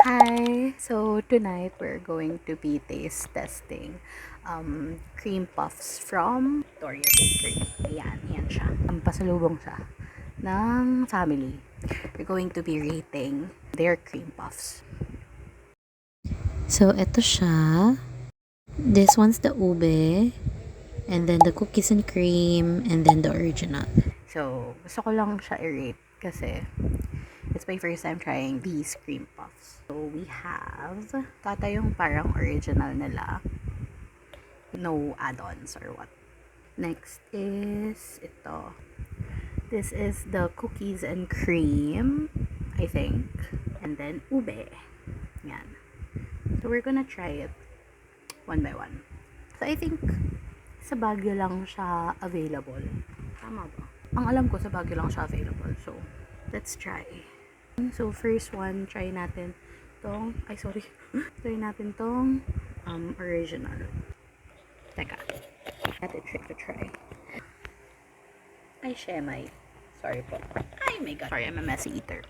Hi! So, tonight we're going to be taste testing cream puffs from Victoria Bakery. Ayan siya. Pasalubong siya ng family. We're going to be rating their cream puffs. So, ito siya. This one's the ube. And then the cookies and cream. And then the original. So, gusto ko lang siya i-rate kasi it's my first time trying these cream puffs. So, we have tata yung parang original nila. No add-ons or what. Next is ito. This is the cookies and cream, I think. And then ube. Yan. So, we're gonna try it one by one. So, I think sa Baguio lang siya available. Tama ba? Ang alam ko sa Baguio lang siya available. So, let's try. So, first one, try natin tong, try natin tong original. Teka. Natin try. Ay, shemay. Sorry po. Ay, my God. Sorry, I'm a messy eater.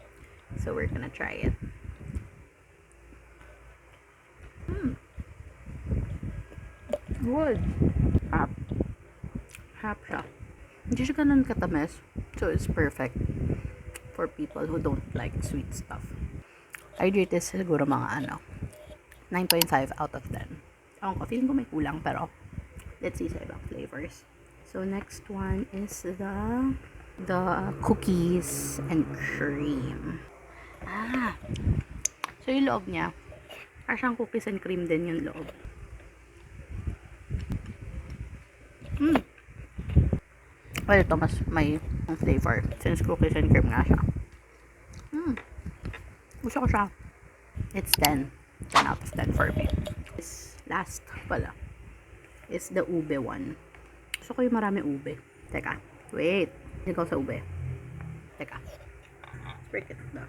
So, we're gonna try it. Good. Half siya. Hindi siya ganun katamis. So, it's perfect for people who don't like sweet stuff. I'd rate this siguro mga 9.5 out of 10. Ewan ko, feeling ko may kulang pero let's see sa ibang flavors. So, next one is the cookies and cream. So, yung loob niya, parang cookies and cream din yung loob. Well, ito mas may flavor since cookies and cream nga siya. Gusto ko siya. It's 10. 10 out of 10 for me. This last pala is the ube one. Gusto ko yung marami ube. Teka. Wait. Hindi ko sa ube. Teka. Break it down.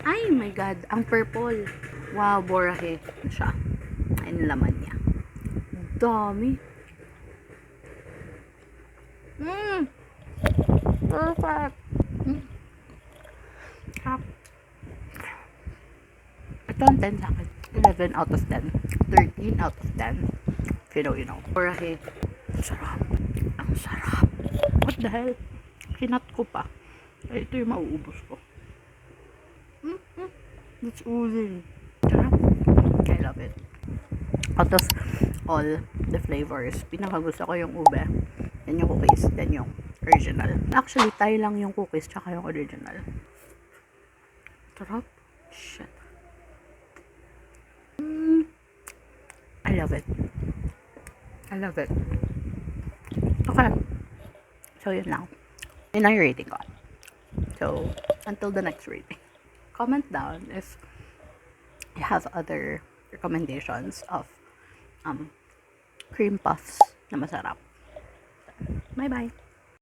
Ay, my God. Ang purple. Wow, borahe siya. Ayun laman niya. Dami. Perfect. Ito ang 10 sa akin. 11 out of 10. 13 out of 10. If you know, you know. Borahe. Ang sarap. Ang sarap. What the hell? Kinat ko pa. Ay, ito yung mauubos ko. It's oozing. Sarap. I love it. Out of all the flavors, pinakagusto ko yung ube. Then yung cookies. Then yung original. Actually, tayo lang yung cookies tsaka yung original. Sarap. Shit. I love it. I love it. Okay. So, yun lang. Yun ang rating ko. So, until the next rating. Comment down if you have other recommendations of cream puffs na masarap. Bye-bye.